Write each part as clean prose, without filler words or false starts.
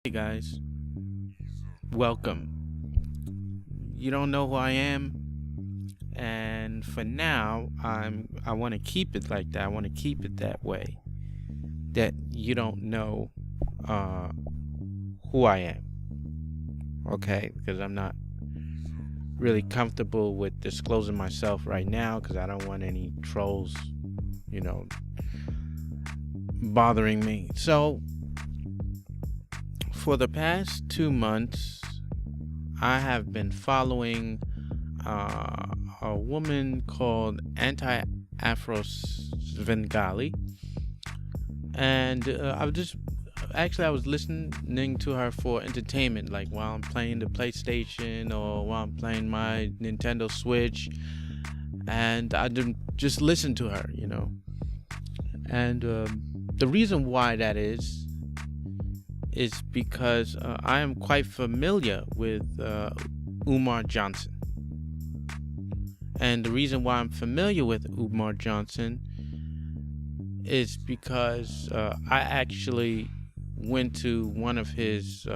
Hey guys, welcome. You don't know who I am, and for now, I want to keep it like that. I want to keep it that way. That you don't know uh, who I am, okay? Because I'm not really comfortable with disclosing myself right now, because I don't want any trolls, you know, bothering me. So, for the past 2 months, I have been following a woman called Anti-Afro Svengali, and I was listening to her for entertainment, like while I'm playing the PlayStation or while I'm playing my Nintendo Switch, and I didn't just listen to her, And the reason why that is because I am quite familiar with Umar Johnson. And the reason why I'm familiar with Umar Johnson is because I actually went to one of his,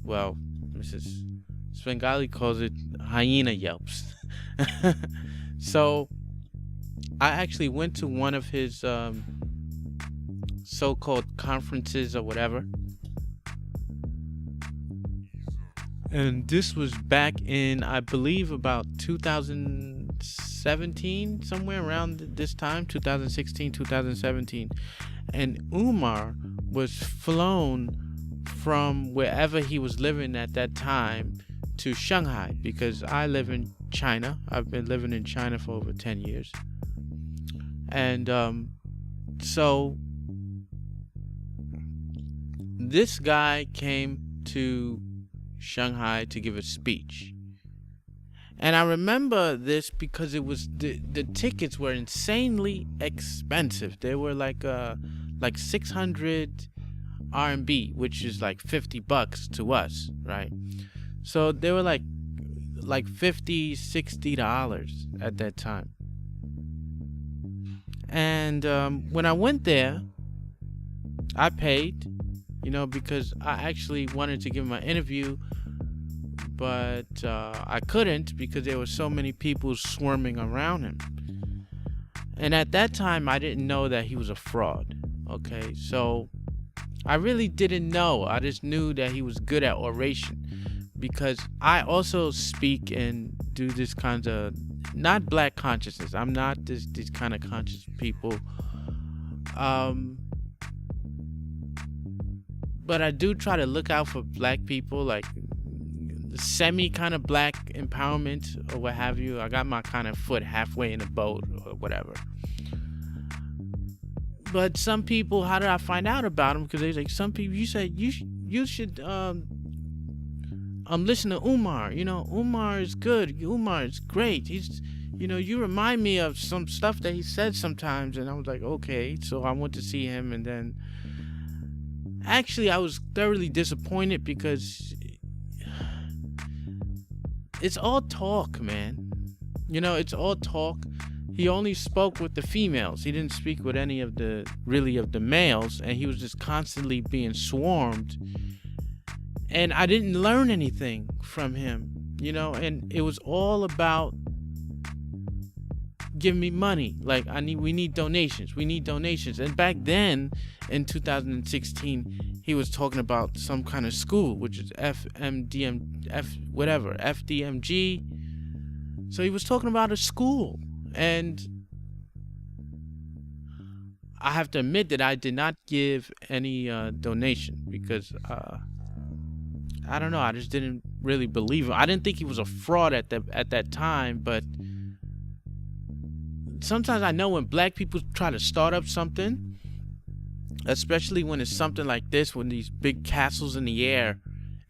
Mrs. Svengali calls it hyena yelps. So I actually went to one of his so-called conferences or whatever. And this was back in, I believe, about 2017, somewhere around this time, 2016, 2017. And Umar was flown from wherever he was living at that time to Shanghai, because I live in China. I've been living in China for over 10 years. And so this guy came to Shanghai to give a speech, and I remember this because it was the tickets were insanely expensive. They were like 600 RMB, which is like $50 to us, right? So they were like $50-$60 at that time. And when I went there, I paid, because I actually wanted to give my interview, but I couldn't because there were so many people swarming around him. And at that time, I didn't know that he was a fraud. Okay, so I really didn't know. I just knew that he was good at oration, because I also speak and do this kind of, not black consciousness. I'm not these kind of conscious people. But I do try to look out for black people, like semi kind of black empowerment or what have you. I got my kind of foot halfway in the boat or whatever. But some people, how did I find out about them? Because they like, some people, you said you should listen to Umar. Umar is good. Umar is great. He's, you remind me of some stuff that he said sometimes. And I was like, okay. So I went to see him, and then actually I was thoroughly disappointed because it's all talk, man. It's all talk. He only spoke with the females. He didn't speak with any of the males, and he was just constantly being swarmed. And I didn't learn anything from him, and it was all about give me money. Like, we need donations. And back then in 2016, he was talking about some kind of school, which is FDMG. So he was talking about a school. And I have to admit that I did not give any donation because I don't know. I just didn't really believe him. I didn't think he was a fraud at that time, but sometimes I know when black people try to start up something, especially when it's something like this, when these big castles in the air,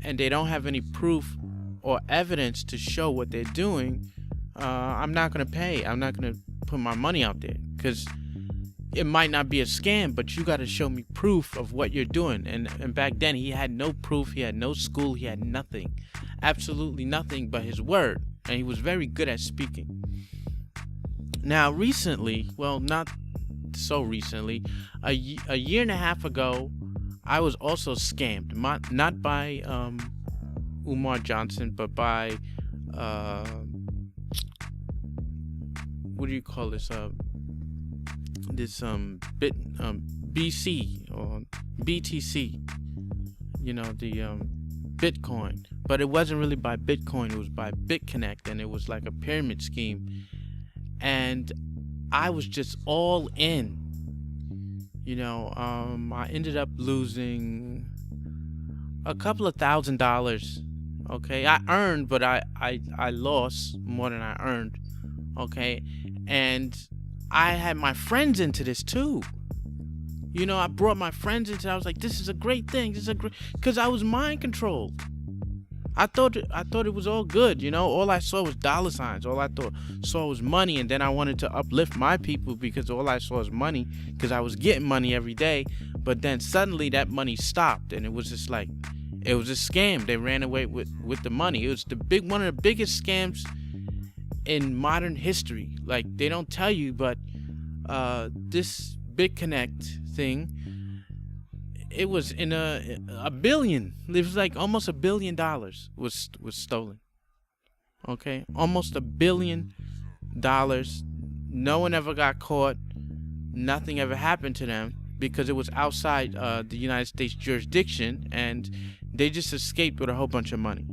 and they don't have any proof or evidence to show what they're doing, I'm not going to pay. I'm not going to put my money out there, because it might not be a scam, but you got to show me proof of what you're doing. And back then, he had no proof. He had no school. He had nothing. Absolutely nothing but his word. And he was very good at speaking. Now, recently, well, not so recently, a year and a half ago, I was also scammed, not by Umar Johnson, but by uh, what do you call this? This bit BC or BTC. You know, the Bitcoin, but it wasn't really by Bitcoin. It was by BitConnect, and it was like a pyramid scheme. And I was just all in. You know, I ended up losing a couple of $1,000. Okay, I earned, but I lost more than I earned. Okay, and I had my friends into this too. You know, I brought my friends into it. I was like, this is a great thing. This is a great, because I was mind controlled. I thought it was all good. You know, all I saw was dollar signs. All I saw was money, and then I wanted to uplift my people because all I saw was money, because I was getting money every day. But then suddenly that money stopped, and it was just like, it was a scam. They ran away with the money. It was one of the biggest scams in modern history. Like, they don't tell you, but this BitConnect thing, it was in a billion. It was like almost $1 billion was stolen. Okay, almost $1 billion. No one ever got caught. Nothing ever happened to them because it was outside the United States jurisdiction, and they just escaped with a whole bunch of money,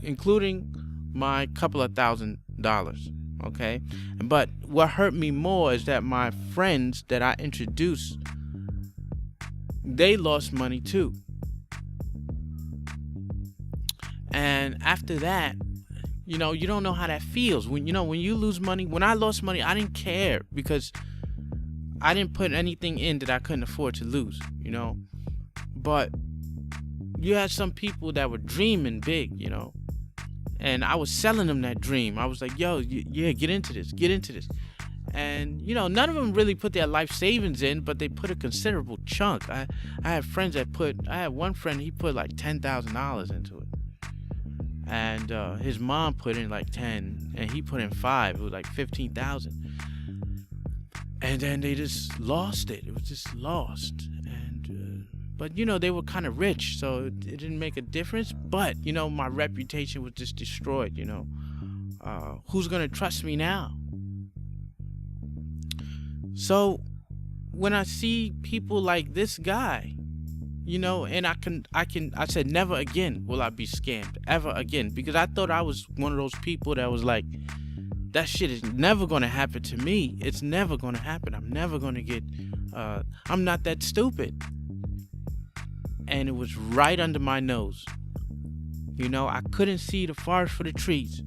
including my couple of $1,000. Okay, but what hurt me more is that my friends that I introduced, they lost money too. And after that, you know, you don't know how that feels when you lose money. When I lost money, I didn't care because I didn't put anything in that I couldn't afford to lose, you know. But you had some people that were dreaming big, you know. And I was selling them that dream. I was like, yo, yeah, get into this. And, you know, none of them really put their life savings in, but they put a considerable chunk. I had friends I had one friend, he put like $10,000 into it. And his mom put in like 10, and he put in 5. It was like 15,000. And then they just lost it. It was just lost. But, you know, they were kind of rich, so it didn't make a difference. But, you know, my reputation was just destroyed, you know. Who's going to trust me now? So when I see people like this guy, you know, and I said, never again will I be scammed, ever again. Because I thought I was one of those people that was like, that shit is never going to happen to me. It's never going to happen. I'm never going to get, I'm not that stupid. And it was right under my nose. You know, I couldn't see the forest for the trees.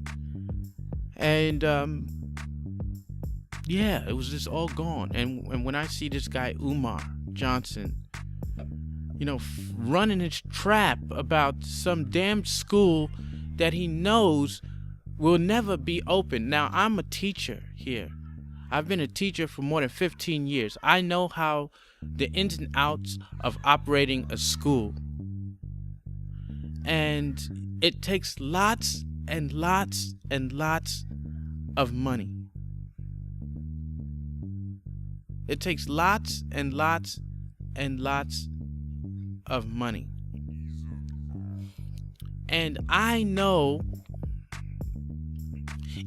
And yeah, it was just all gone. And when I see this guy Umar Johnson, you know, running his trap about some damn school that he knows will never be open. Now, I'm a teacher here. I've been a teacher for more than 15 years. I know how the ins and outs of operating a school. And it takes lots and lots and lots of money. It takes lots and lots and lots of money. And I know,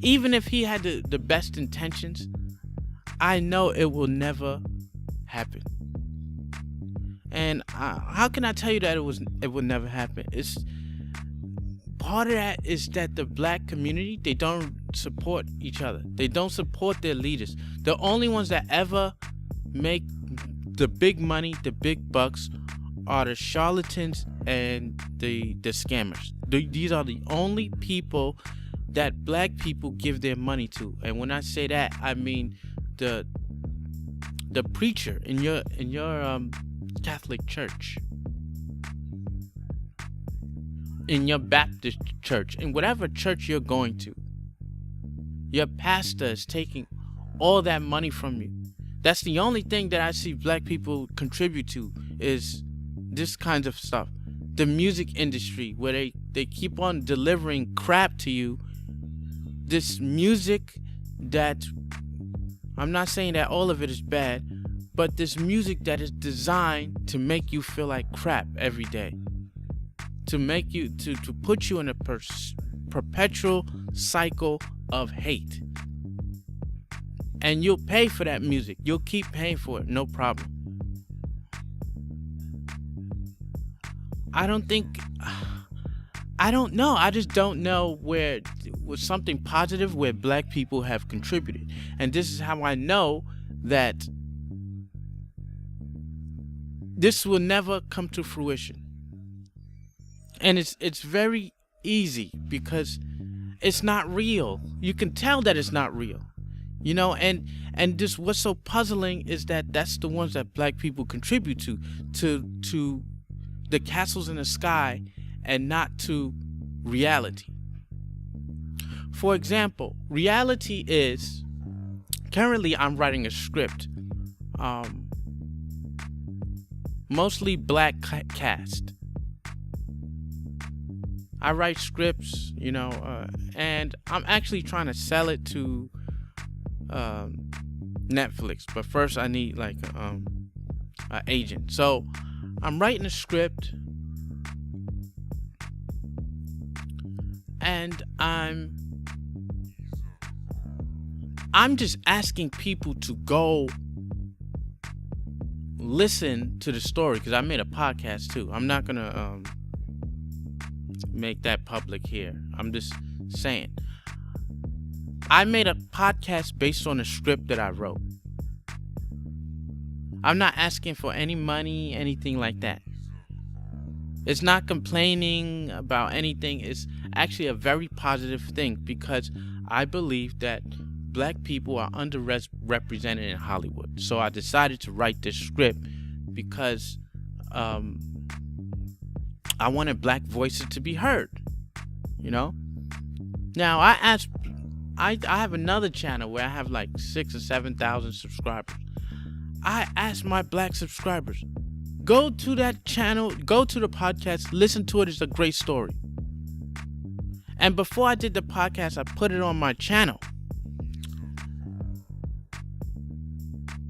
even if he had the best intentions, I know it will never happen. And how can I tell you that it would never happen? It's part of that is that the black community, they don't support each other. They don't support their leaders. The only ones that ever make the big money, the big bucks, are the charlatans and the scammers. These are the only people that black people give their money to. And when I say that, I mean the preacher in your Catholic church, in your Baptist church, in whatever church you're going to. Your pastor is taking all that money from you. That's the only thing that I see black people contribute to, is this kind of stuff. The music industry, where they keep on delivering crap to you. This music that, I'm not saying that all of it is bad, but this music that is designed to make you feel like crap every day, to make you to put you in a perpetual cycle of hate. And you'll pay for that music. You'll keep paying for it, no problem. I don't know. I just don't know where was something positive where black people have contributed. And this is how I know that this will never come to fruition. And it's very easy because it's not real. You can tell that it's not real. You know, and just what's so puzzling is that that's the ones that black people contribute to the castles in the sky and not to reality. For example, reality is currently I'm writing a script, mostly black cast. I write scripts, you know, and I'm actually trying to sell it to Netflix, but first I need like an agent. So I'm writing a script, and I'm just asking people to go listen to the story, because I made a podcast too. I'm not gonna make that public here. I'm just saying I made a podcast based on a script that I wrote. I'm not asking for any money, anything like that. It's not complaining about anything. It's actually a very positive thing, because I believe that black people are underrepresented in Hollywood. So I decided to write this script because I wanted black voices to be heard, you know? Now I have another channel where I have like 6,000 or 7,000 subscribers. I asked my black subscribers, go to that channel, go to the podcast, listen to it. It's a great story. And before I did the podcast, I put it on my channel.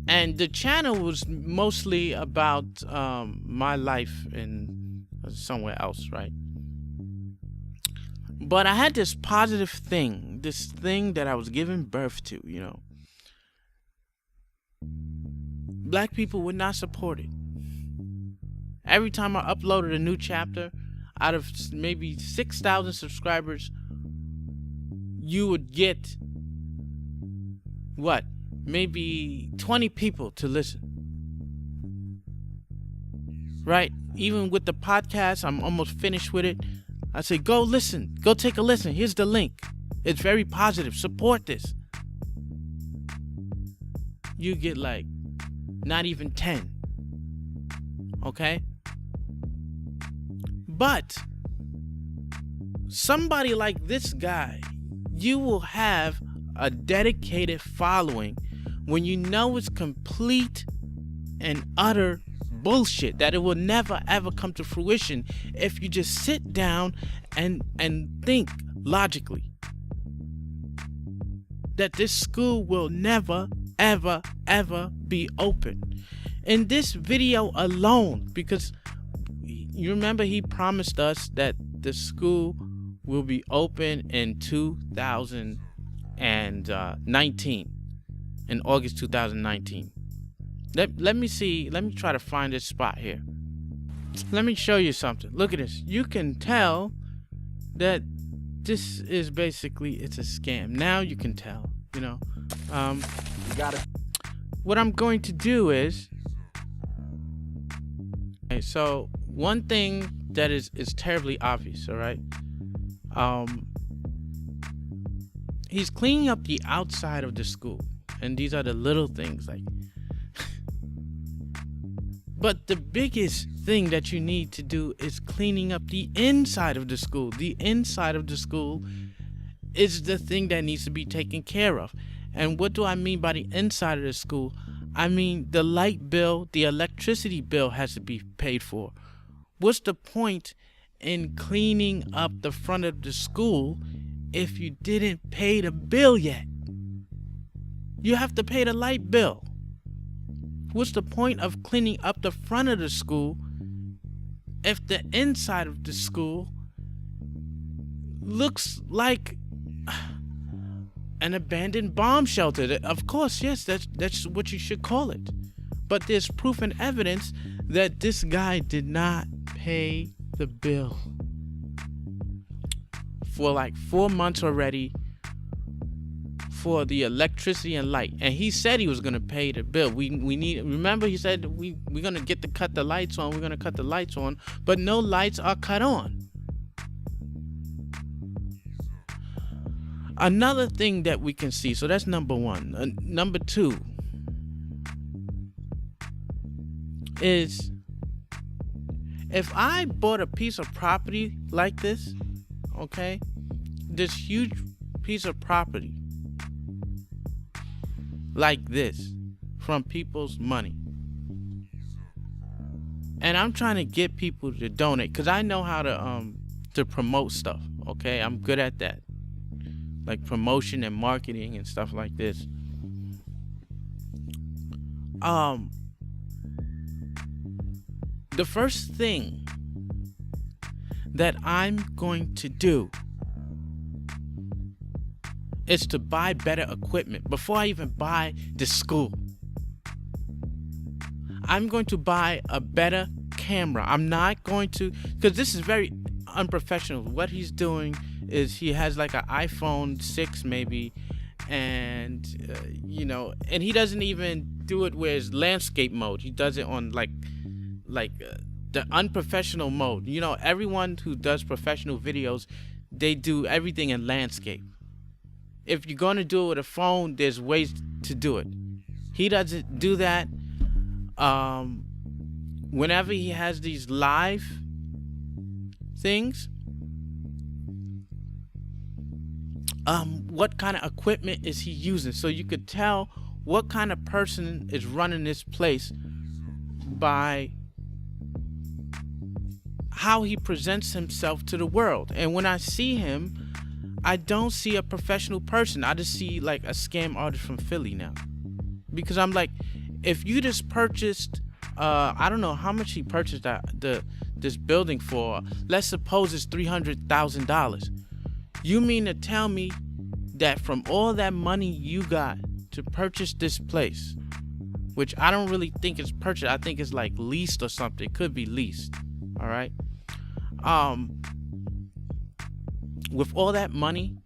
And the channel was mostly about my life in somewhere else, right? But I had this positive thing, this thing that I was giving birth to, you know. Black people would not support it. Every time I uploaded a new chapter, out of maybe 6,000 subscribers, you would get, what, maybe 20 people to listen. Right? Even with the podcast, I'm almost finished with it. I say, go listen. Go take a listen. Here's the link. It's very positive. Support this. You get like not even 10. Okay? But somebody like this guy, you will have a dedicated following when you know it's complete and utter bullshit, that it will never ever come to fruition if you just sit down and think logically that this school will never ever be open. In this video alone, because you remember he promised us that the school will be open in 2019, in August 2019. Let me try to find this spot here. Let me show you something. Look at this. You can tell that this is basically, it's a scam. Now you can tell, you know. You got it. What I'm going to do is, okay, so one thing that is terribly obvious, all right? He's cleaning up the outside of the school, and these are the little things, like. But the biggest thing that you need to do is cleaning up the inside of the school. The inside of the school is the thing that needs to be taken care of. And what do I mean by the inside of the school? I mean the light bill, the electricity bill has to be paid for. What's the point in cleaning up the front of the school if you didn't pay the bill yet? You have to pay the light bill. What's the point of cleaning up the front of the school if the inside of the school looks like an abandoned bomb shelter? Of course, yes, that's what you should call it. But there's proof and evidence that this guy did not pay the bill for like 4 months already for the electricity and light. And he said he was gonna pay the bill. We need, remember he said we're gonna cut the lights on, we're gonna cut the lights on, but no lights are cut on. Another thing that we can see, so that's number one. Number two is, if I bought a piece of property like this, okay, this huge piece of property like this from people's money, and I'm trying to get people to donate, because I know how to promote stuff, okay? I'm good at that, like promotion and marketing and stuff like this. The first thing that I'm going to do is to buy better equipment before I even buy the school. I'm going to buy a better camera. I'm not going to, because this is very unprofessional. What he's doing is he has like an iPhone 6 maybe, and and he doesn't even do it where it's landscape mode. He does it on like the unprofessional mode. Everyone who does professional videos, they do everything in landscape. If you're going to do it with a phone, there's ways to do it. He doesn't do that. Whenever he has these live things, what kind of equipment is he using? So you could tell what kind of person is running this place by how he presents himself to the world. And when I see him, I don't see a professional person. I just see like a scam artist from Philly now. Because I'm like, if you just purchased, I don't know how much he purchased this building for. Let's suppose it's $300,000. You mean to tell me that from all that money you got to purchase this place, which I don't really think is purchased, I think it's like leased or something. It could be leased. All right. With all that money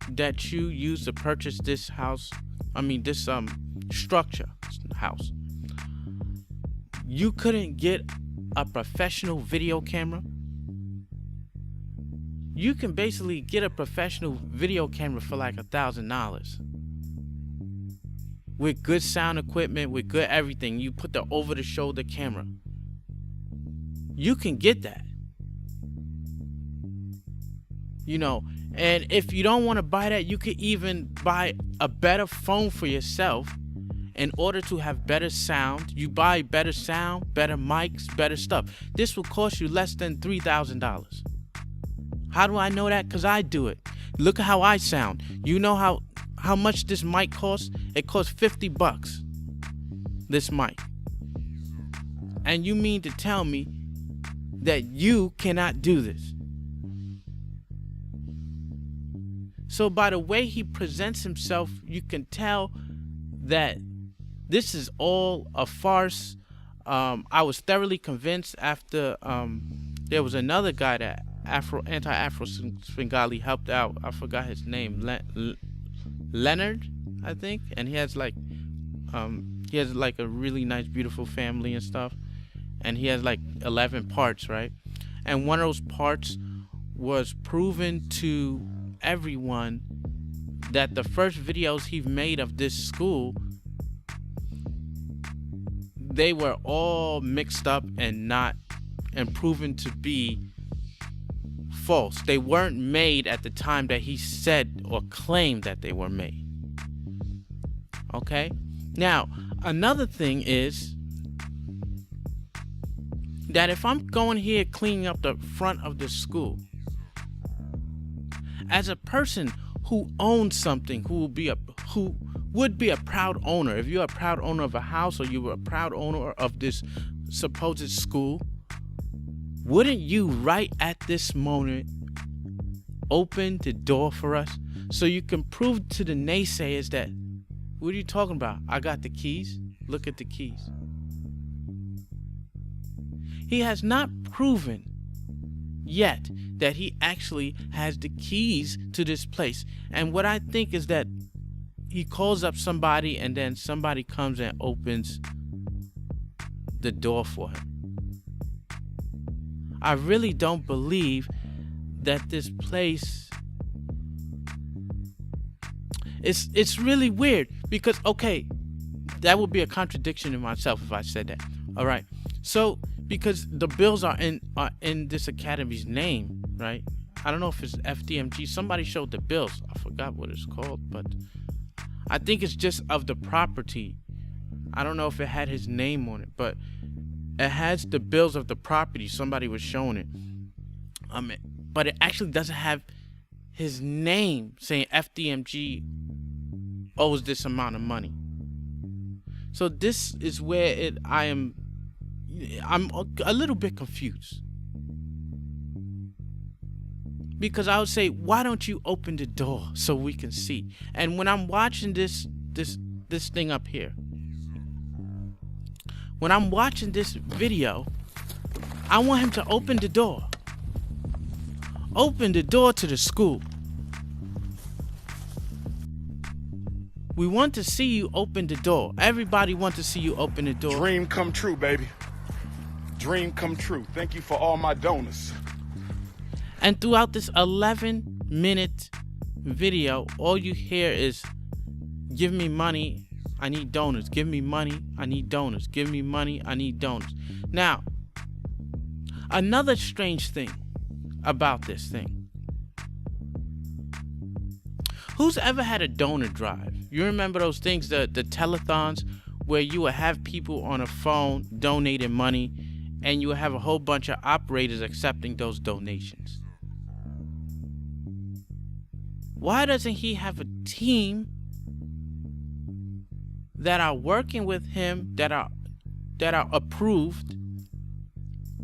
that you use to purchase this house, this structure house, you couldn't get a professional video camera. You can basically get a professional video camera for like $1,000 with good sound equipment, with good everything. You put the over-the-shoulder camera. You can get that. And if you don't want to buy that, you could even buy a better phone for yourself in order to have better sound. You buy better sound, better mics, better stuff. This will cost you less than $3,000. How do I know that? Because I do it. Look at how I sound. You know how much this mic costs? It costs $50, this mic. And you mean to tell me that you cannot do this? So by the way he presents himself, you can tell that this is all a farce. I was thoroughly convinced after there was another guy that anti-Afro Svengali helped out. I forgot his name, Leonard, I think, and he has like a really nice, beautiful family and stuff, and he has like 11 parts, right? And one of those parts was proven to everyone that the first videos he made of this school, they were all mixed up and proven to be false. They weren't made at the time that he said or claimed that they were made. Okay? Now, another thing is that if I'm going here cleaning up the front of the school, as a person who owns something, who would be a proud owner, if you're a proud owner of a house or you were a proud owner of this supposed school, wouldn't you right at this moment open the door for us so you can prove to the naysayers that, what are you talking about? I got the keys. Look at the keys. He has not proven yet that he actually has the keys to this place. And what I think is that he calls up somebody and then somebody comes and opens the door for him. I really don't believe that this place, it's really weird because, okay, that would be a contradiction in myself if I said that. All right. So because the bills are in this academy's name, right? I don't know if it's FDMG. Somebody showed the bills. I forgot what it's called, but I think it's just of the property. I don't know if it had his name on it, but it has the bills of the property. Somebody was showing it. But it actually doesn't have his name saying FDMG owes this amount of money. So this is where I'm a little bit confused. Because I would say, why don't you open the door so we can see? And when I'm watching this thing up here, when I'm watching this video, I want him to open the door. Open the door to the school. We want to see you open the door. Everybody wants to see you open the door. Dream come true, baby. Dream come true. Thank you for all my donors. And throughout this 11-minute video, all you hear is, give me money, I need donors. Give me money, I need donors. Give me money, I need donors. Now, another strange thing about this thing. Who's ever had a donor drive? You remember those things, the telethons, where you would have people on a phone donating money, and you would have a whole bunch of operators accepting those donations. Why doesn't he have a team that are working with him, that are approved,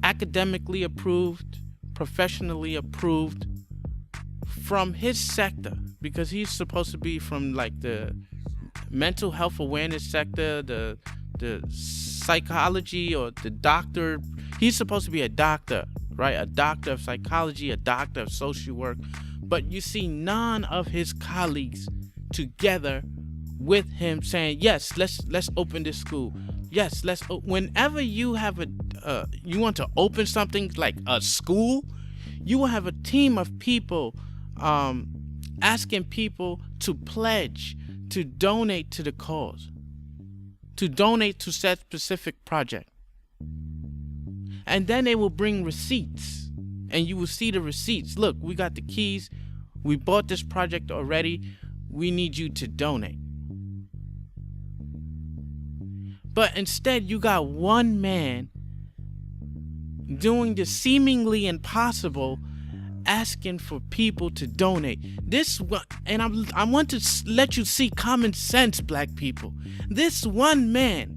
academically approved, professionally approved from his sector? Because he's supposed to be from like the mental health awareness sector, the psychology, or the doctor. He's supposed to be a doctor, right? A doctor of psychology, a doctor of social work. But you see none of his colleagues together with him saying, yes, let's open this school. Yes, whenever you have you want to open something like a school, you will have a team of people asking people to pledge, to donate to the cause, to donate to said specific project. And then they will bring receipts, and you will see the receipts. Look, we got the keys. We bought this project already. We need you to donate. But instead, you got one man doing the seemingly impossible, asking for people to donate. And I want to let you see common sense, black people. This one man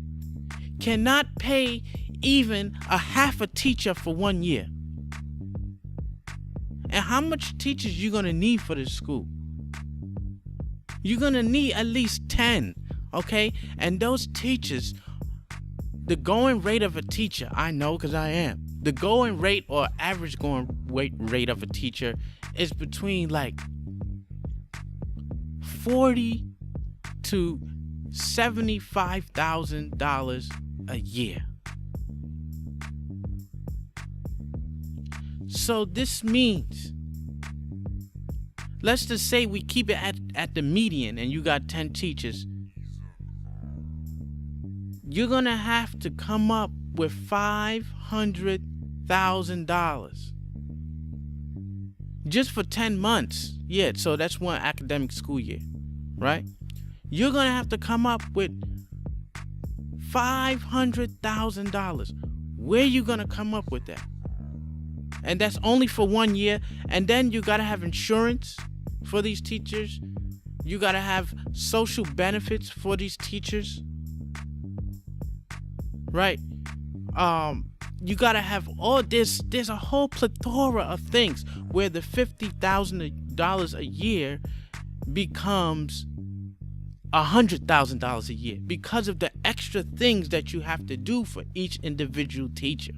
cannot pay even a half a teacher for 1 year. And how much teachers you gonna need for this school? You're gonna need at least 10, okay? And those teachers, the going rate of a teacher, I know because I am. The going rate or average going rate of a teacher is between like $40,000 to $75,000 a year. So this means, let's just say we keep it at the median and you got 10 teachers. You're going to have to come up with $500,000 just for 10 months. Yeah, so that's one academic school year, right? You're going to have to come up with $500,000. Where are you going to come up with that? And that's only for 1 year. And then you got to have insurance for these teachers. You gotta have social benefits for these teachers, right? You gotta have all this. There's a whole plethora of things where the $50,000 a year becomes $100,000 a year because of the extra things that you have to do for each individual teacher.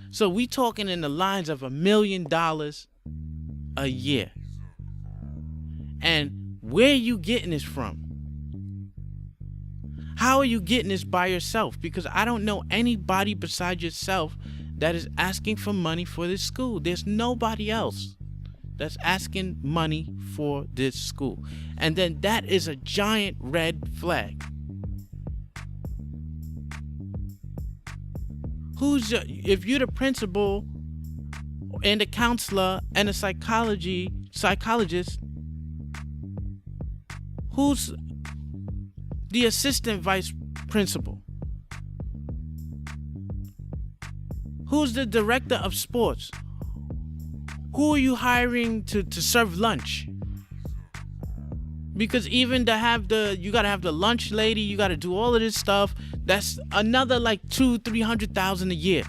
So we talking in the lines of $1 million a year. And where are you getting this from? How are you getting this by yourself? Because I don't know anybody besides yourself that is asking for money for this school. There's nobody else that's asking money for this school. And then that is a giant red flag. If you're the principal and the counselor and the psychologist, who's the assistant vice principal? Who's the director of sports? Who are you hiring to serve lunch? Because even you gotta have the lunch lady, you gotta do all of this stuff. That's another like $200,000-$300,000 a year,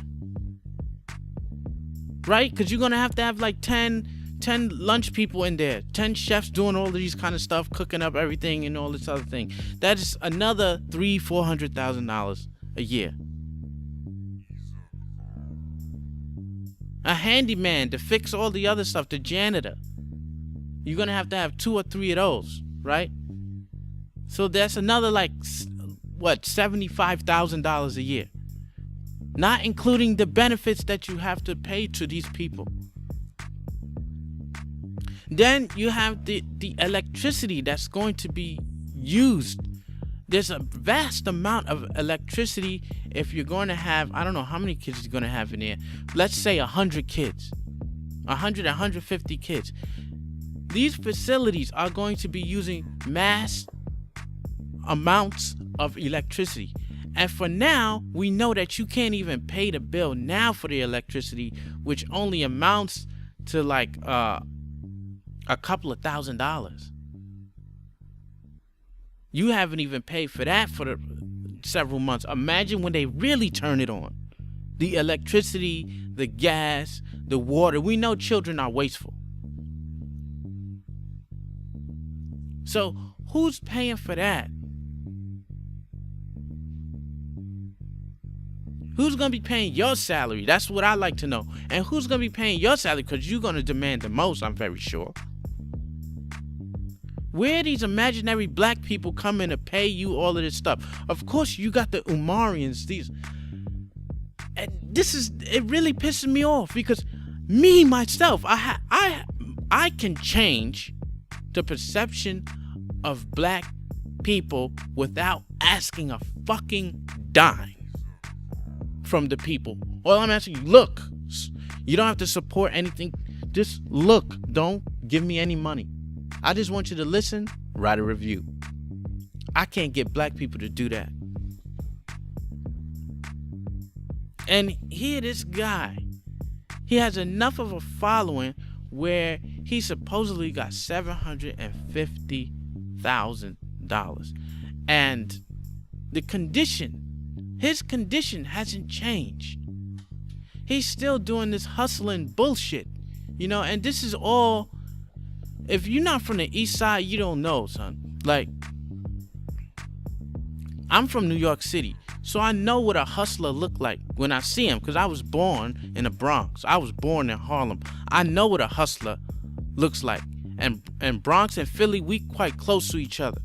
right? Because you're gonna have to have like 10 lunch people in there, 10 chefs doing all of these kind of stuff, cooking up everything and all this other thing. That is another $300,000-$400,000 a year. A handyman to fix all the other stuff, the janitor. You're gonna have to have 2 or 3 of those, right? So that's another like $75,000 a year, not including the benefits that you have to pay to these people. Then you have the electricity that's going to be used. There's a vast amount of electricity if you're going to have, I don't know how many kids you're going to have in there. Let's say 100 kids, 150 kids. These facilities are going to be using mass amounts of electricity. And for now, we know that you can't even pay the bill now for the electricity, which only amounts to like a couple of $1,000s. You haven't even paid for that for the several months. Imagine when they really turn it on. The electricity, the gas, the water. We know children are wasteful. So who's paying for that? Who's going to be paying your salary? That's what I like to know. And who's going to be paying your salary? Because you're going to demand the most, I'm very sure. Where are these imaginary black people coming to pay you all of this stuff? Of course, you got the Umarians. And it really pisses me off because me, myself, I can change the perception of black people without asking a fucking dime from the people. All I'm asking you, look, you don't have to support anything. Just look. Don't give me any money. I just want you to listen, write a review. I can't get black people to do that. And here this guy, he has enough of a following where he supposedly got $750,000. And his condition hasn't changed. He's still doing this hustling bullshit, and this is all, if you're not from the east side, you don't know, son. Like, I'm from New York City, so I know what a hustler look like when I see him, because I was born in the Bronx. I was born in Harlem. I know what a hustler looks like. And Bronx and Philly, we quite close to each other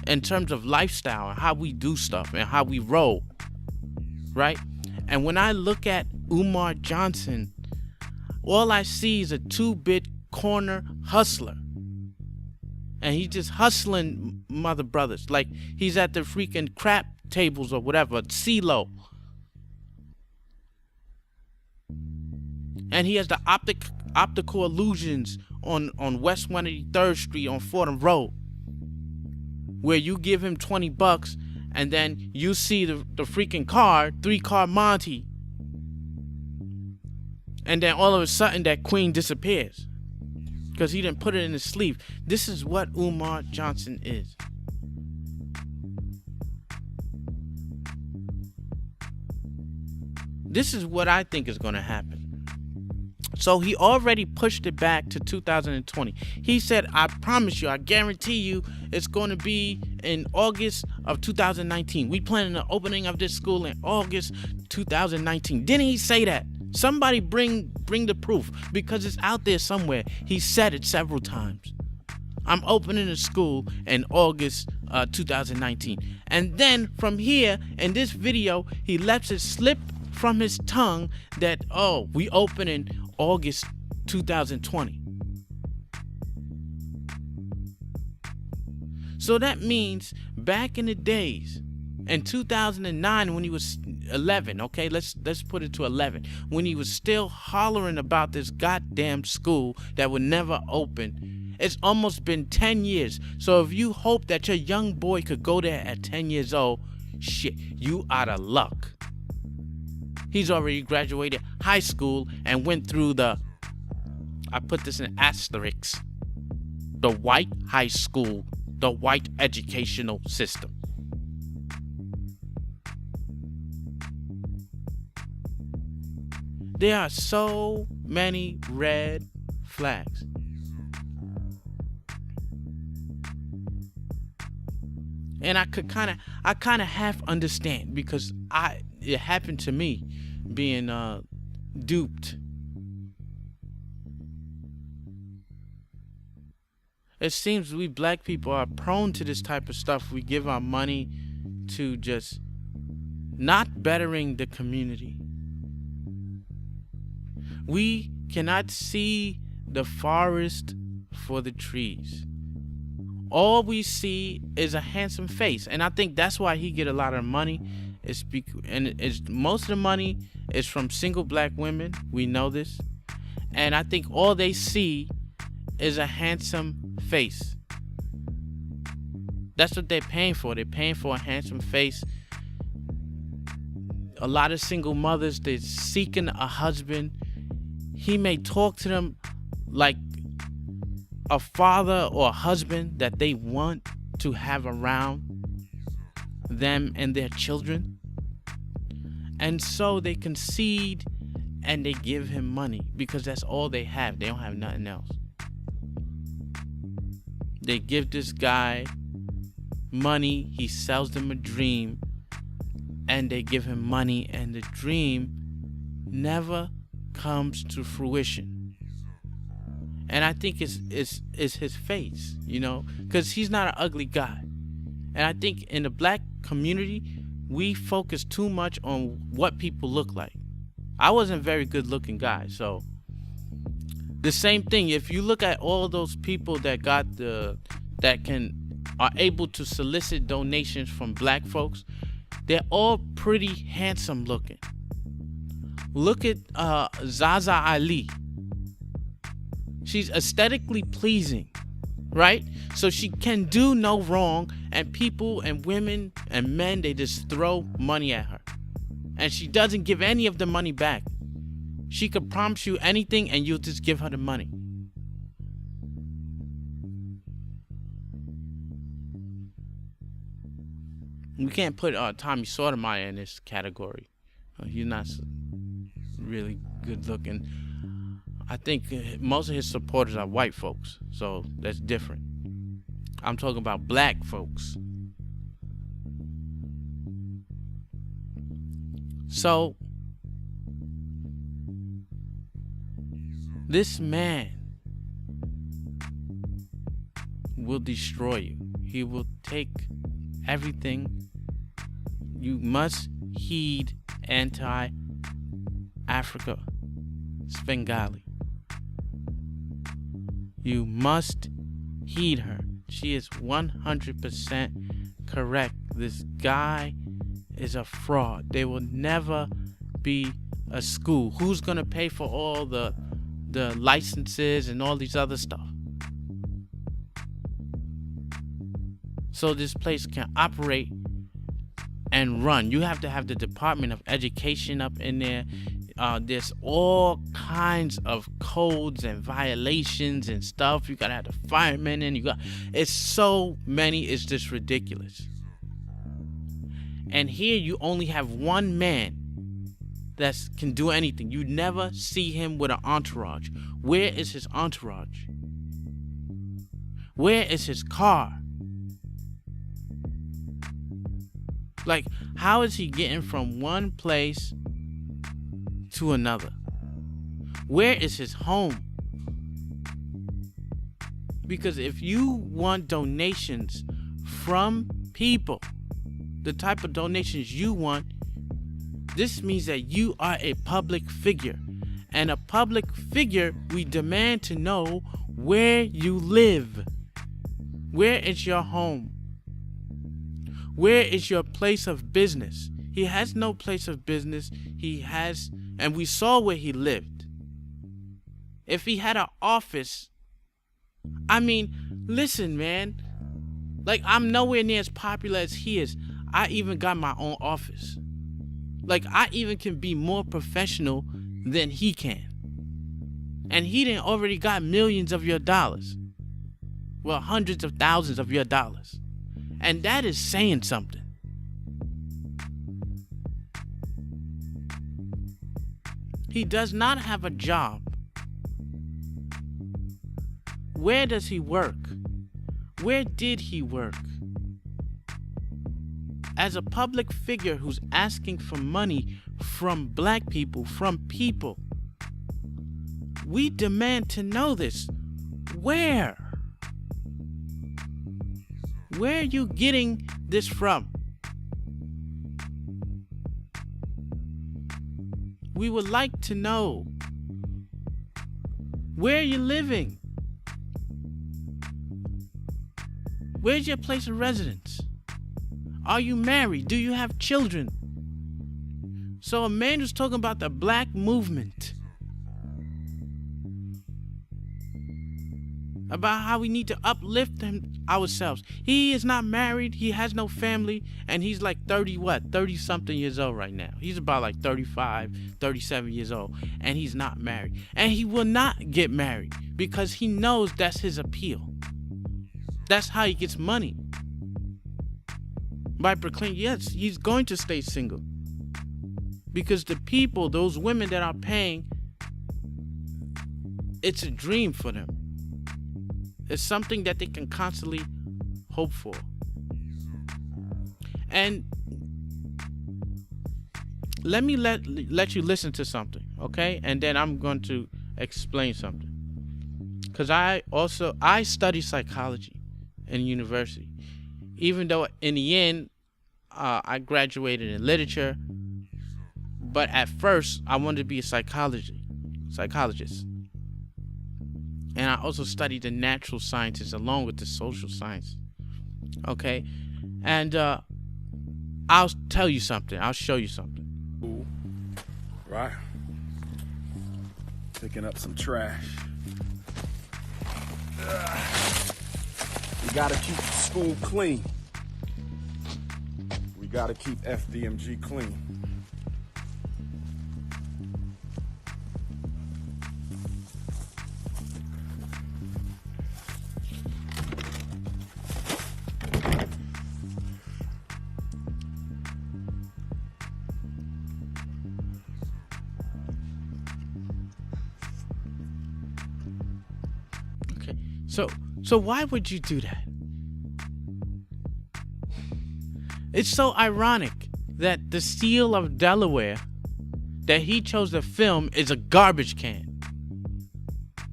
in terms of lifestyle and how we do stuff and how we roll, right? And when I look at Umar Johnson, all I see is a 2-bit corner hustler. And he's just hustling mother brothers. Like he's at the freaking crap tables or whatever, CeeLo. And he has the optical illusions on West 183rd Street on Fordham Road, where you give him $20 and then you see the freaking car, 3-car Monty, and then all of a sudden that queen disappears. because he didn't put it in his sleeve. This is what Umar Johnson is. This is what I think is going to happen. So he already pushed it back to 2020. He said, I promise you, I guarantee you, it's going to be in August of 2019. We planning the opening of this school in August 2019. Didn't he say that? Somebody bring the proof, because it's out there somewhere. He said it several times. I'm opening a school in August 2019. And then from here, in this video, he lets it slip from his tongue that, oh, we open in August 2020. So that means back in the days, in 2009, when he was 11, okay, let's put it to 11, when he was still hollering about this goddamn school that would never open, it's almost been 10 years. So if you hope that your young boy could go there at 10 years old, shit, you out of luck. He's already graduated high school and went through I put this in asterisks, the white high school, the white educational system. There are so many red flags. And I kind of half understand, because it happened to me, being duped. It seems we black people are prone to this type of stuff. We give our money to just not bettering the community. We cannot see the forest for the trees. All we see is a handsome face, and I think that's why he get a lot of money. Most of the money is from single black women. We know this, and I think all they see is a handsome face. That's what they're paying for. They're paying for a handsome face. A lot of single mothers, they're seeking a husband. He may talk to them like a father or a husband that they want to have around them and their children. And so they concede and they give him money, because that's all they have. They don't have nothing else. They give this guy money, he sells them a dream, and they give him money, and the dream never comes to fruition. And I think it's his face, because he's not an ugly guy. And I think in the black community, we focus too much on what people look like. I wasn't a very good looking guy, so the same thing. If you look at all those people that are able to solicit donations from black folks, they're all pretty handsome looking. Look at Zaza Ali. She's aesthetically pleasing, right? So she can do no wrong, and people and women and men, they just throw money at her. And she doesn't give any of the money back. She could promise you anything and you'll just give her the money. We can't put Tommy Sotomayor in this category. He's not really good looking. I think most of his supporters are white folks, so that's different. I'm talking about black folks. So this man will destroy you. He will take everything. You must heed anti-Africa Svengali. You must heed her. She is 100% correct. This guy is a fraud. There will never be a school. Who's gonna pay for all the licenses and all these other stuff, so this place can operate and run? You have to have the Department of Education up in there. there's all kinds of codes and violations and stuff. You gotta have the firemen in. It's so many. It's just ridiculous. And here you only have one man that can do anything. You never see him with an entourage. Where is his entourage? Where is his car? Like, how is he getting from one place to another? Where is his home? Because if you want donations from people, the type of donations you want, this means that you are a public figure. And a public figure, we demand to know where you live. Where is your home? Where is your place of business? He has no place of business. And we saw where he lived. If he had an office, listen, man. Like, I'm nowhere near as popular as he is. I even got my own office. Like, I even can be more professional than he can. And he done already got millions of your dollars. Well, hundreds of thousands of your dollars. And that is saying something. He does not have a job. Where does he work? Where did he work? As a public figure who's asking for money from black people, from people, we demand to know this. Where? Where are you getting this from? We would like to know. Where are you living? Where's your place of residence? Are you married? Do you have children? So a man who's talking about the black movement, about how we need to uplift ourselves. He is not married. He has no family. And he's like 30 something years old right now. He's about like 35, 37 years old. And he's not married. And he will not get married because he knows that's his appeal. That's how he gets money. By proclaiming, yes, he's going to stay single. Because the people, those women that are paying, it's a dream for them. It's something that they can constantly hope for. And let me let you listen to something, okay? And then I'm going to explain something. Because I study psychology in university. Even though in the end, I graduated in literature. But at first, I wanted to be a psychologist. And I also studied the natural sciences along with the social science. Okay? And I'll tell you something. I'll show you something. Ooh. Right. Picking up some trash. We gotta keep the school clean. We gotta keep FDMG clean. So why would you do that? It's so ironic that the Seal of Delaware that he chose to film is a garbage can.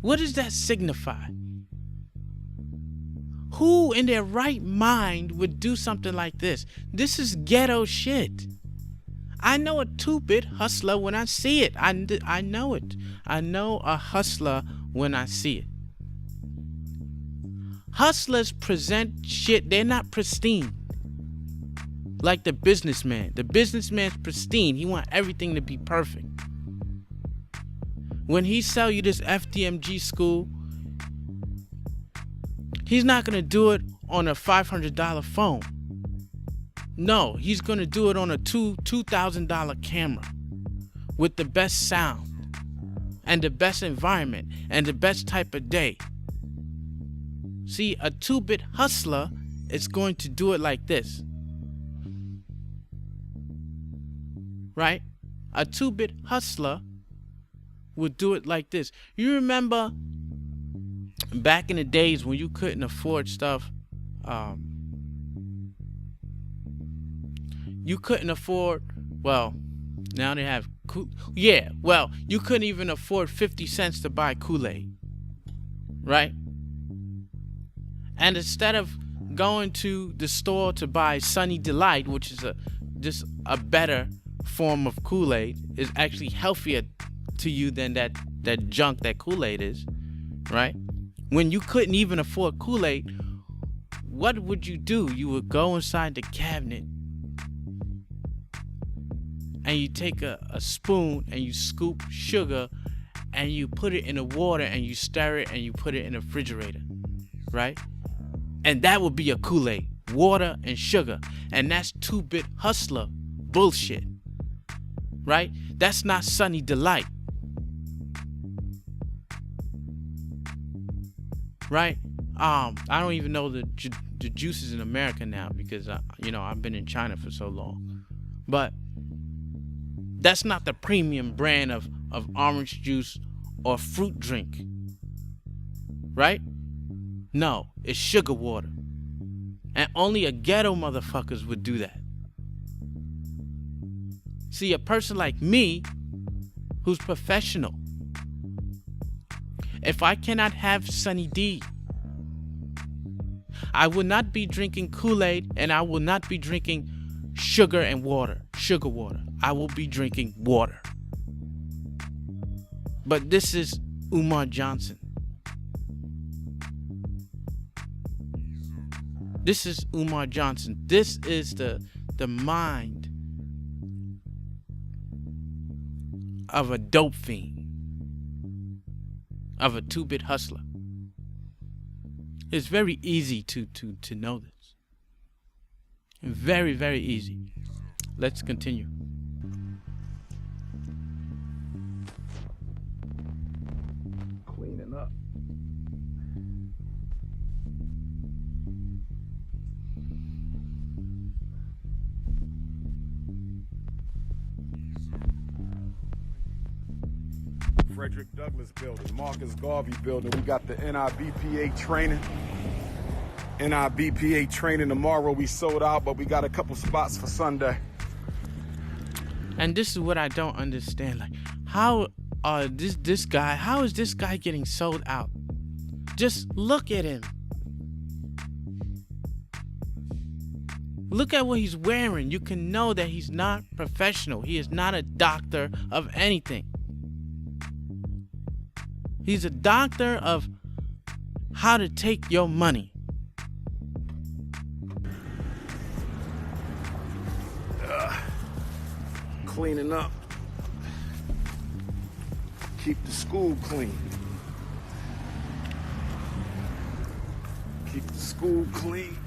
What does that signify? Who in their right mind would do something like this? This is ghetto shit. I know a 2-bit hustler when I see it. I know it. I know a hustler when I see it. Hustlers present shit, they're not pristine. Like the businessman. The businessman's pristine. He wants everything to be perfect. When he sell you this FDMG school, he's not going to do it on a $500 phone. No, he's going to do it on a $2,000 camera with the best sound and the best environment and the best type of day. See, a 2-bit hustler is going to do it like this. Right? A 2-bit hustler would do it like this. You remember back in the days when you couldn't afford stuff, you couldn't afford, well, now they have, you couldn't even afford 50 cents to buy Kool-Aid, right? And instead of going to the store to buy Sunny Delight, which is just a better form of Kool-Aid, is actually healthier to you than that junk that Kool-Aid is, right? When you couldn't even afford Kool-Aid, what would you do? You would go inside the cabinet and you take a spoon and you scoop sugar and you put it in the water and you stir it and you put it in the refrigerator, right? And that would be a Kool-Aid, water and sugar. And that's 2-bit hustler bullshit, right? That's not Sunny Delight, right? I don't even know the juices in America now because I've been in China for so long. But that's not the premium brand of orange juice or fruit drink, right? No, it's sugar water. And only a ghetto motherfuckers would do that. See, a person like me, who's professional, if I cannot have Sunny D, I will not be drinking Kool-Aid and I will not be drinking sugar water. I will be drinking water. But this is Umar Johnson. This is Umar Johnson. This is the mind of a dope fiend, of a 2-bit hustler. It's very easy to know this. Very, very easy. Let's continue. Cleaning up. Frederick Douglass building, Marcus Garvey building. We got the NIBPA training. NIBPA training tomorrow. We sold out, but we got a couple spots for Sunday. And this is what I don't understand. Like, how is this guy getting sold out? Just look at him. Look at what he's wearing. You can know that he's not professional. He is not a doctor of anything. He's a doctor of how to take your money. Cleaning up. Keep the school clean. Keep the school clean.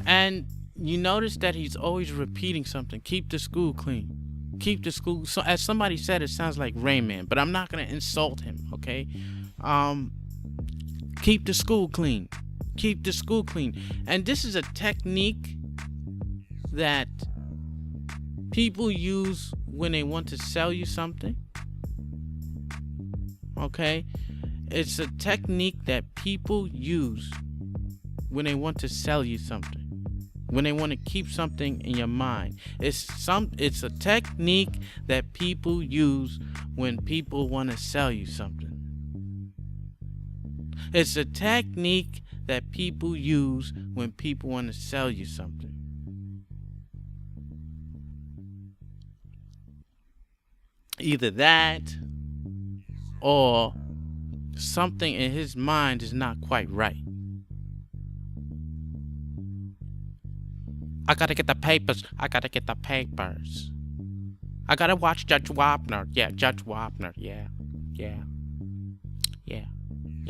And you notice that he's always repeating something. Keep the school clean. Keep the school. So as somebody said, it sounds like Rain Man, but I'm not gonna insult him, okay? Keep the school clean. Keep the school clean. And this is a technique that people use when they want to sell you something. Okay? It's a technique that people use when they want to sell you something. When they want to keep something in your mind. It's a technique that people use when people want to sell you something. It's a technique that people use when people want to sell you something. Either that or something in his mind is not quite right. I gotta get the papers. I gotta watch Judge Wapner. Yeah, Judge Wapner. Yeah,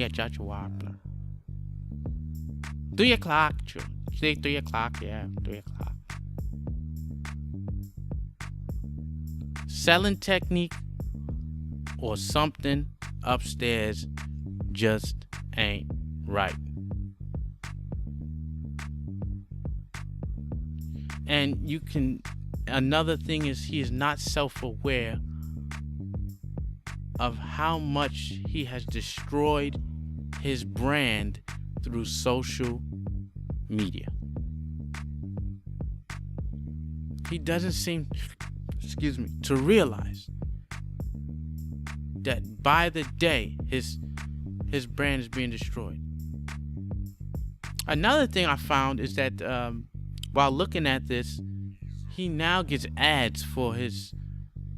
Judge Wapner. 3 o'clock. See, 3 o'clock. Yeah, 3 o'clock. selling technique or something upstairs just ain't right. And another thing is, he is not self-aware of how much he has destroyed his brand through social media. He doesn't seem, to realize that by the day his brand is being destroyed. Another thing I found is that while looking at this, he now gets ads for his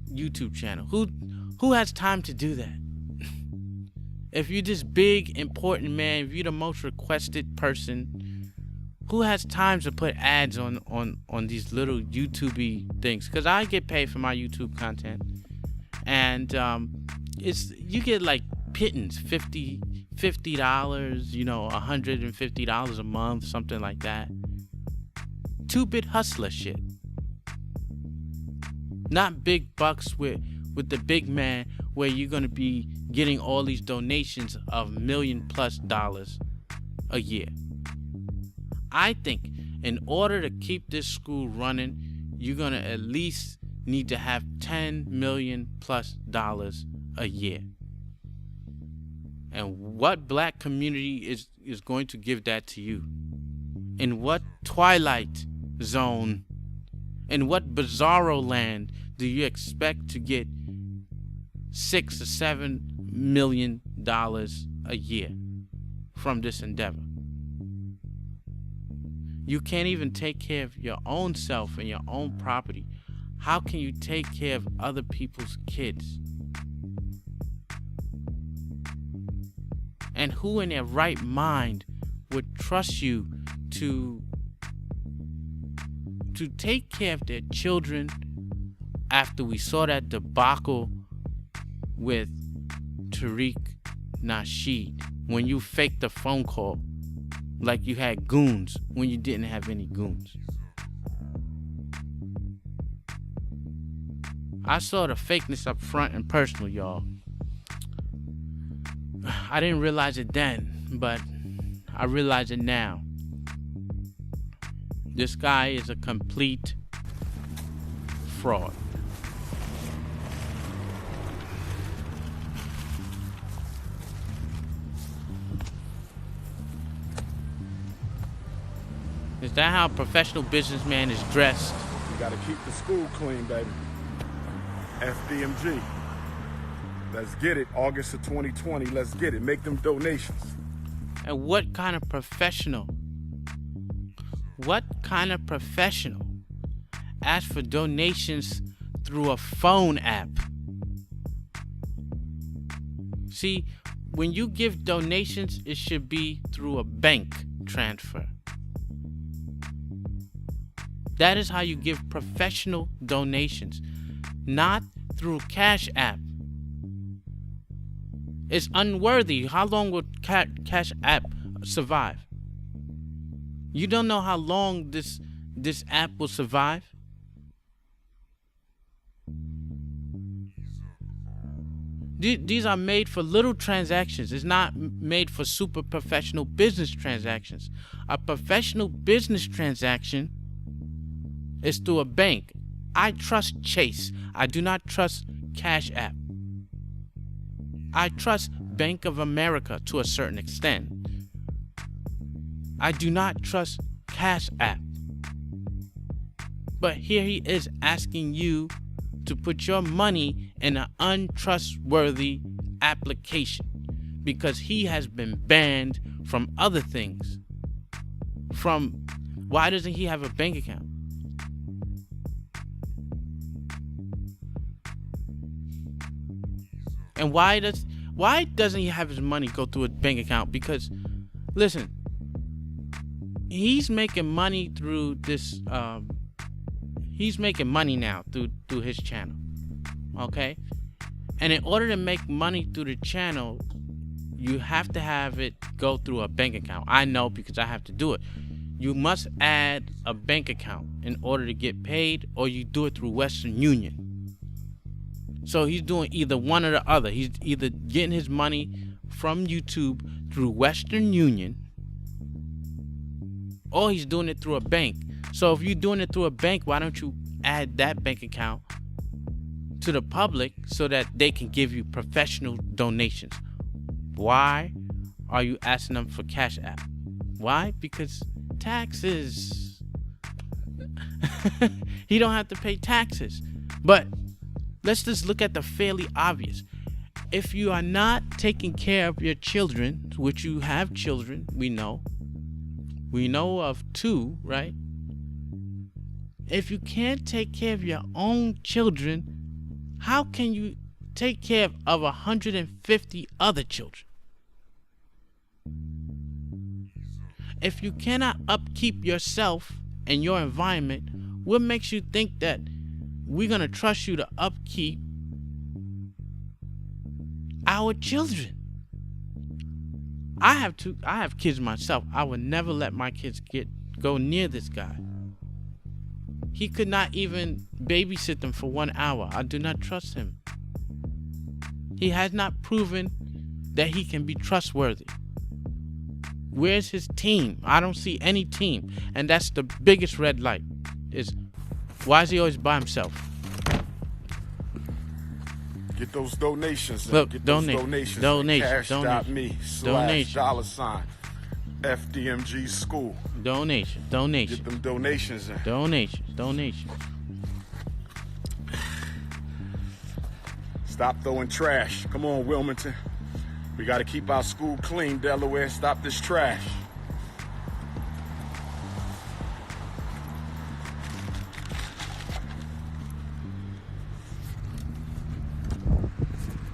YouTube channel. Who has time to do that? If you're this big, important man, if you're the most requested person, who has time to put ads on these little YouTube things? Because I get paid for my YouTube content, and you get like pittance, $50, $150 a month, something like that. 2-bit hustler shit. Not big bucks with the big man, where you're gonna be getting all these donations of $1 million+ a year. I think in order to keep this school running, you're gonna at least need to have $10 million+ a year. And what black community is going to give that to you? In what twilight zone, in what bizarro land do you expect to get $6 or $7 million a year from this endeavor? You can't even take care of your own self and your own property. How can you take care of other people's kids? And who in their right mind would trust you to take care of their children after we saw that debacle with Tariq Nasheed, when you faked the phone call like you had goons when you didn't have any goons? I saw the fakeness up front and personal, y'all. I didn't realize it then, but I realize it now. This guy is a complete fraud. Is that how a professional businessman is dressed? You gotta keep the school clean, baby. FDMG. Let's get it. August of 2020. Let's get it. Make them donations. And what kind of professional asks for donations through a phone app? See, when you give donations, it should be through a bank transfer. That is how you give professional donations, not through Cash App. It's unworthy. How long will Cash App survive? You don't know how long this app will survive? These are made for little transactions. It's not made for super professional business transactions. A professional business transaction is through a bank. I trust Chase. I do not trust Cash App. I trust Bank of America to a certain extent. I do not trust Cash App. But here he is asking you to put your money in an untrustworthy application because he has been banned from other things. Why doesn't he have a bank account? And why doesn't he have his money go through a bank account? Because, listen, he's making money through this. He's making money now through his channel. Okay, and in order to make money through the channel, you have to have it go through a bank account. I know because I have to do it. You must add a bank account in order to get paid, or you do it through Western Union. So he's doing either one or the other. He's either getting his money from YouTube through Western Union, or he's doing it through a bank. So if you're doing it through a bank, why don't you add that bank account to the public so that they can give you professional donations? Why are you asking them for Cash App? Why? Because taxes. He don't have to pay taxes. But let's just look at the fairly obvious. If you are not taking care of your children, which you have children, we know of 2, right? If you can't take care of your own children, how can you take care of 150 other children? If you cannot upkeep yourself and your environment, what makes you think that we're going to trust you to upkeep our children? I have kids myself. I would never let my kids go near this guy. He could not even babysit them for 1 hour. I do not trust him. He has not proven that he can be trustworthy. Where's his team? I don't see any team. And that's the biggest red light, is why is he always by himself? Get those donations. Look, get donations. Cash.me / FDMG school. Donation. Get them donations in. Donation. Stop throwing trash. Come on, Wilmington. We got to keep our school clean, Delaware. Stop this trash.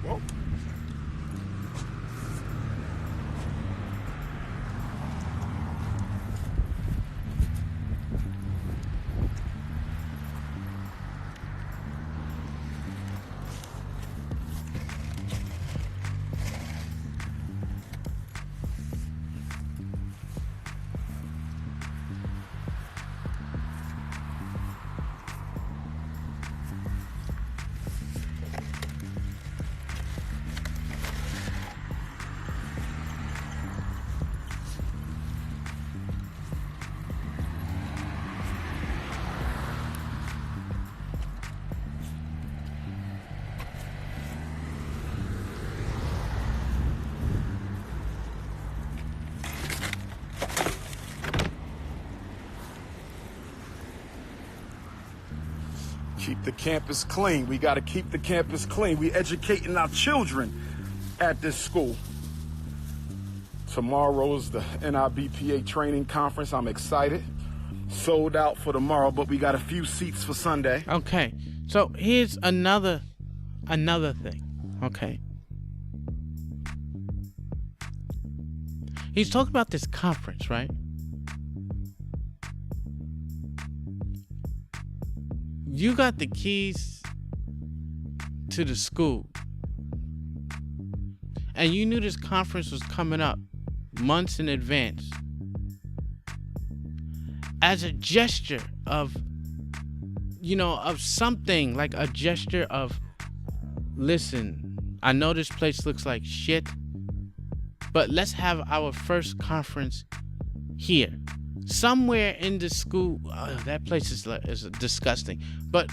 Whoa. Keep the campus clean. We got to keep the campus clean. We educating our children at this school. Tomorrow is the NIBPA training conference. I'm excited. Sold out for tomorrow, but we got a few seats for Sunday. Okay. So here's another thing. Okay. He's talking about this conference, right? You got the keys to the school, and you knew this conference was coming up months in advance. As a gesture of, of something, like a gesture of, listen, I know this place looks like shit, but let's have our first conference here. Somewhere in the school, that place is disgusting. But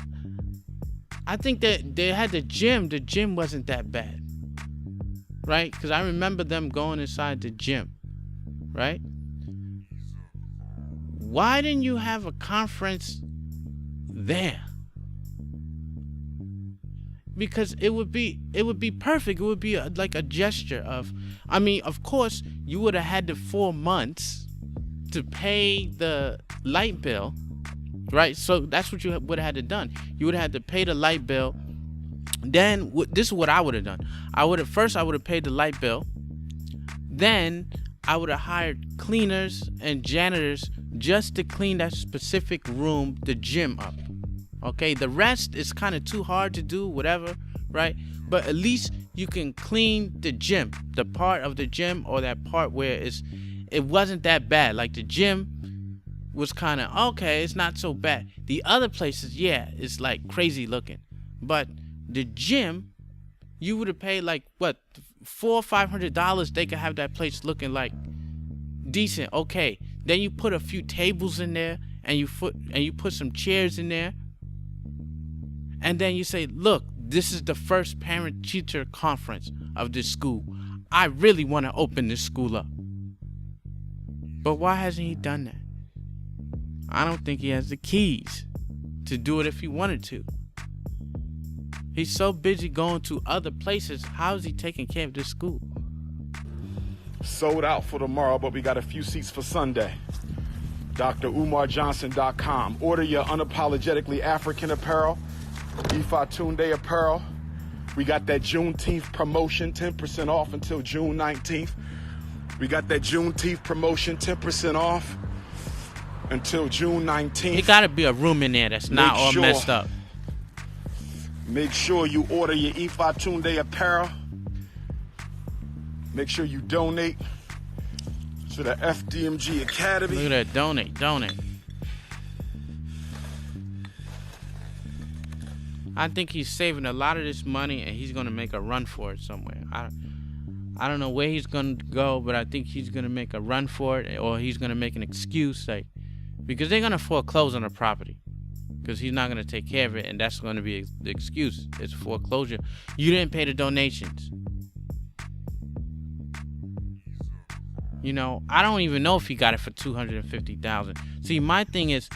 I think that they had the gym. The gym wasn't that bad, right? Because I remember them going inside the gym, right? Why didn't you have a conference there? Because it would be perfect. It would be like a gesture of, of course, you would have had the 4 months to pay the light bill, right? So that's what you would have had to done. You would have had to pay the light bill. Then this is what I would have done. I would have paid the light bill. Then I would have hired cleaners and janitors just to clean that specific room, the gym, up. Okay, the rest is kind of too hard to do, whatever, right? But at least you can clean the gym, the part of the gym, or that part where it wasn't that bad. Like the gym was kind of okay, it's not so bad. The other places, yeah, it's like crazy looking. But The gym, you would have paid like what, $400 or $500. They could have that place looking like decent. Okay, then you put a few tables in there, and you put some chairs in there, and then you say, look, this is the first parent-teacher conference of this school. I really want to open this school up. But why hasn't he done that? I don't think he has the keys to do it if he wanted to. He's so busy going to other places. How is he taking care of this school? Sold out for tomorrow, but we got a few seats for Sunday. DrUmarJohnson.com. Order your unapologetically African apparel, Ifatunde apparel. We got that Juneteenth promotion, 10% off until June 19th. We got that Juneteenth promotion, 10% off until June 19th. It gotta be a room in there that's not all messed up. Make sure you order your Ifatunde apparel. Make sure you donate to the FDMG Academy. Look at that, donate. I think he's saving a lot of this money and he's gonna make a run for it somewhere. I don't know where he's gonna go, but I think he's gonna make a run for it, or he's gonna make an excuse, like, because they're gonna foreclose on the property, because he's not gonna take care of it, and that's gonna be the excuse. It's foreclosure. You didn't pay the donations. You know, I don't even know if he got it for $250,000. See, my thing is,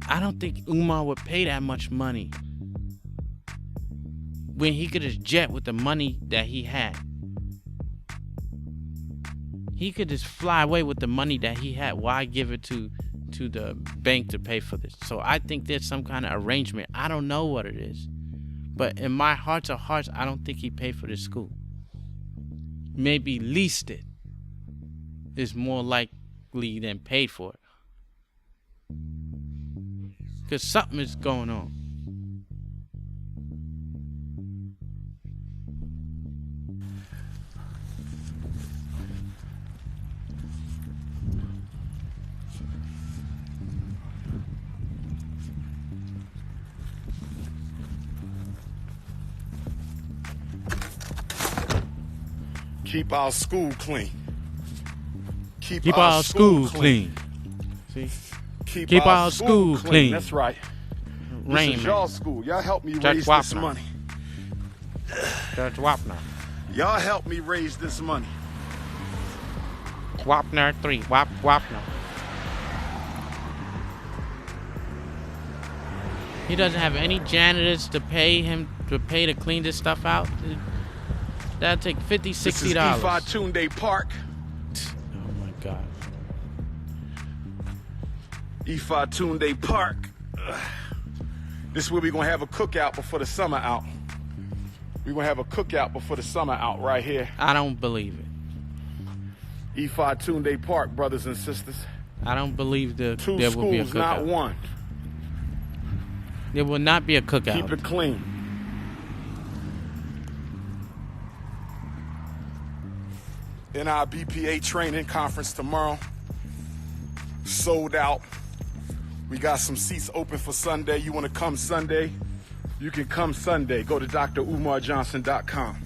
I don't think Umar would pay that much money when he could just jet with the money that he had. He could just fly away with the money that he had. Why give it to the bank to pay for this? So I think there's some kind of arrangement. I don't know what it is. But in my heart of hearts, I don't think he paid for this school. Maybe leased it is more likely than paid for it. Because something is going on. Keep our school clean. Keep our school clean. See? Keep our school clean. That's right. Rain, this is y'all school. Y'all help me Judge raise Wapner. this money. Judge Wapner. Y'all help me raise this money. Wapner 3. Wapner. He doesn't have any janitors to pay to clean this stuff out. That'll take $50, $60. This is Ifatunde Park. Oh my God. Ifatunde Park. This is where we're gonna have a cookout before the summer out. We're gonna have a cookout before the summer out right here. I don't believe it. Ifatunde Park, brothers and sisters. I don't believe there Two will be a schools, cookout. not one. There will not be a cookout. Keep it clean. In our BPA training conference tomorrow, sold out. We got some seats open for Sunday. You want to come Sunday? You can come Sunday. Go to DrUmarJohnson.com.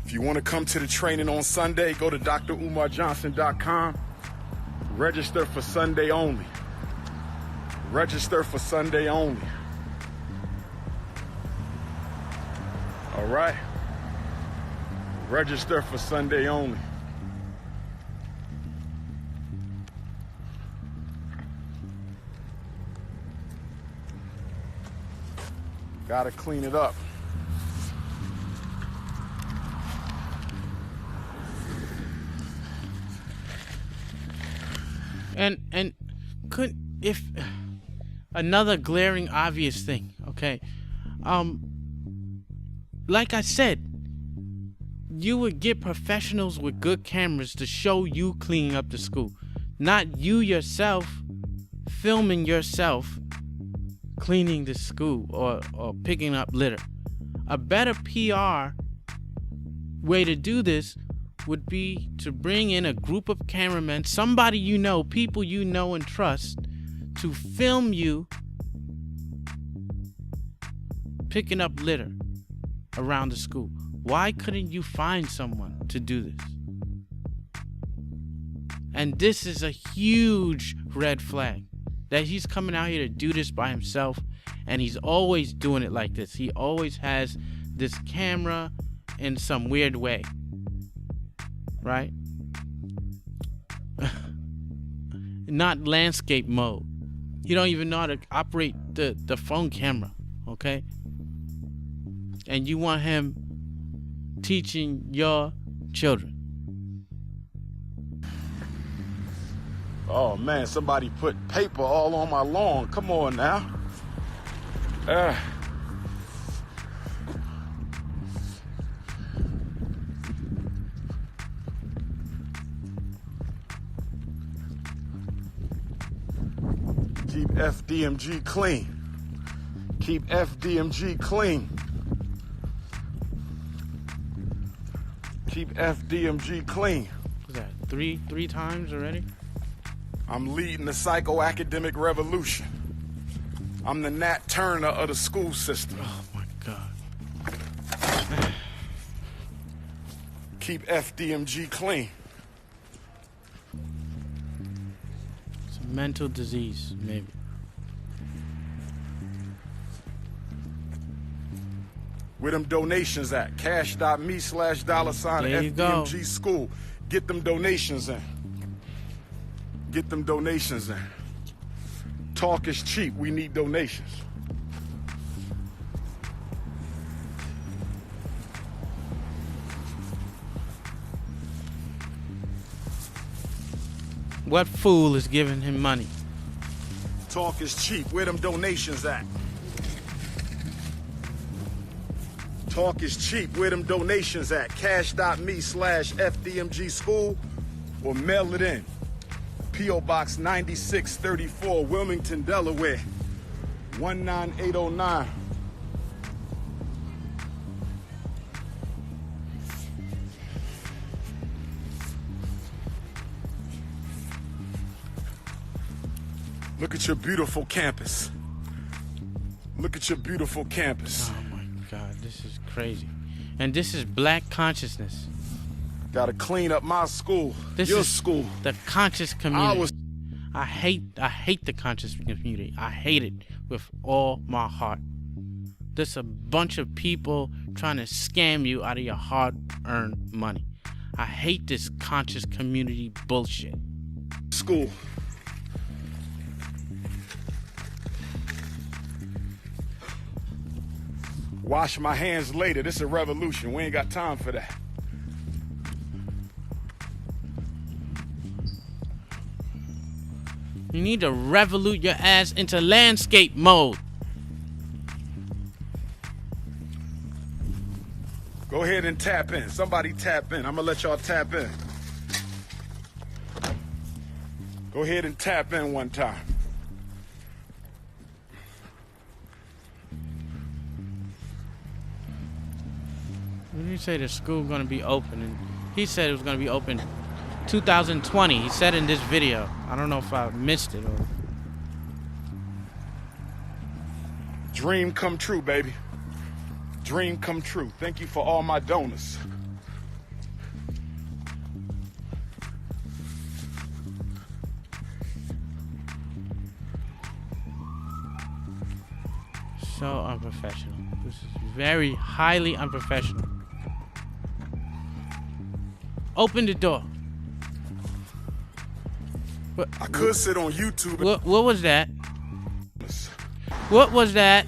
If you want to come to the training on Sunday, go to DrUmarJohnson.com. Register for Sunday only. Register for Sunday only. All right? Register for Sunday only. Gotta clean it up. And could, if another glaring obvious thing, okay? Like I said, you would get professionals with good cameras to show you cleaning up the school, not you yourself filming yourself cleaning the school or picking up litter. A better PR way to do this would be to bring in a group of cameramen, somebody you know, people you know and trust, to film you picking up litter around the school. Why couldn't you find someone to do this? And this is a huge red flag, that he's coming out here to do this by himself, and he's always doing it like this. He always has this camera in some weird way, right? Not landscape mode. You don't even know how to operate the phone camera, okay? And you want him teaching your children. Oh man, somebody put paper all on my lawn. Come on now. Keep FDMG clean. Keep FDMG clean. Keep FDMG clean. What's that? Three times already? I'm leading the psycho-academic revolution. I'm the Nat Turner of the school system. Oh my God. Keep FDMG clean. It's a mental disease, maybe. Where them donations at? Cash.me/$FDMG school. Get them donations in. Get them donations in. Talk is cheap. We need donations. What fool is giving him money? Talk is cheap. Where them donations at? Talk is cheap. Where them donations at? Cash.me/FDMG school or mail it in. P.O. Box 9634, Wilmington, Delaware, 19809. Look at your beautiful campus. Look at your beautiful campus. Oh my God, this is crazy. And this is black consciousness. Gotta clean up my school. Your school. The conscious community. I hate the conscious community. I hate it with all my heart. There's a bunch of people trying to scam you out of your hard-earned money. I hate this conscious community bullshit. School. Wash my hands later. This is a revolution. We ain't got time for that. You need to revolute your ass into landscape mode. Go ahead and tap in. Somebody tap in. I'm gonna let y'all tap in. Go ahead and tap in one time. When you say the school gonna be open, and he said it was gonna be open 2020. He said in this video. I don't know if I missed it or. Dream come true, baby. Dream come true. Thank you for all my donors. So unprofessional. This is very highly unprofessional. Open the door. I could sit on YouTube. What was that? What was that?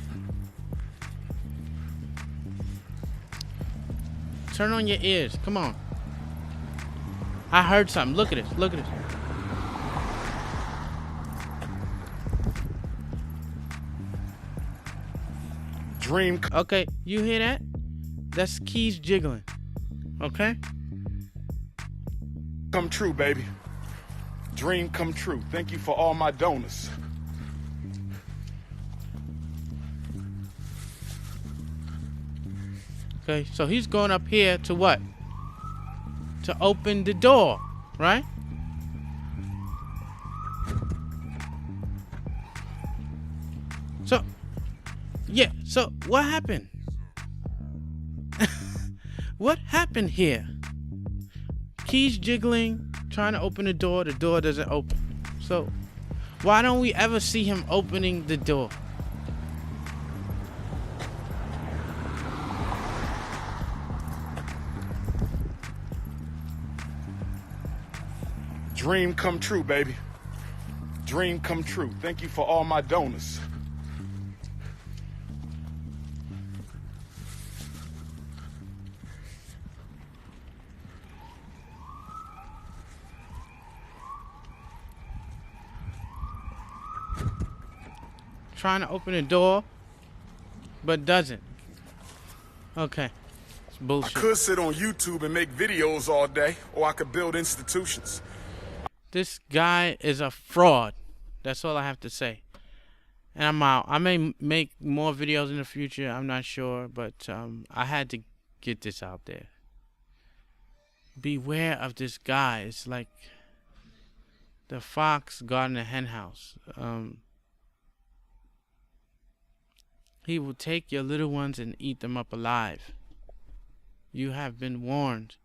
Turn on your ears. Come on. I heard something. Look at this. Look at this. Dream. Okay, you hear that? That's keys jiggling. Okay? Come true, baby. Dream come true. Thank you for all my donors. Okay, so he's going up here to what? To open the door, right? So, Yeah, so what happened? What happened here? Keys jiggling, trying to open the door doesn't open. So, why don't we ever see him opening the door? Dream come true, baby. Dream come true. Thank you for all my donors. Trying to open the door, but doesn't. Okay, it's I bullshit. could sit on YouTube and make videos all day, or I could build institutions. This guy is a fraud. That's all I have to say. And I'm out. I may make more videos in the future. I'm not sure, but I had to get this out there. Beware of this guy. It's like the fox guarding the hen house. He will take your little ones and eat them up alive. You have been warned.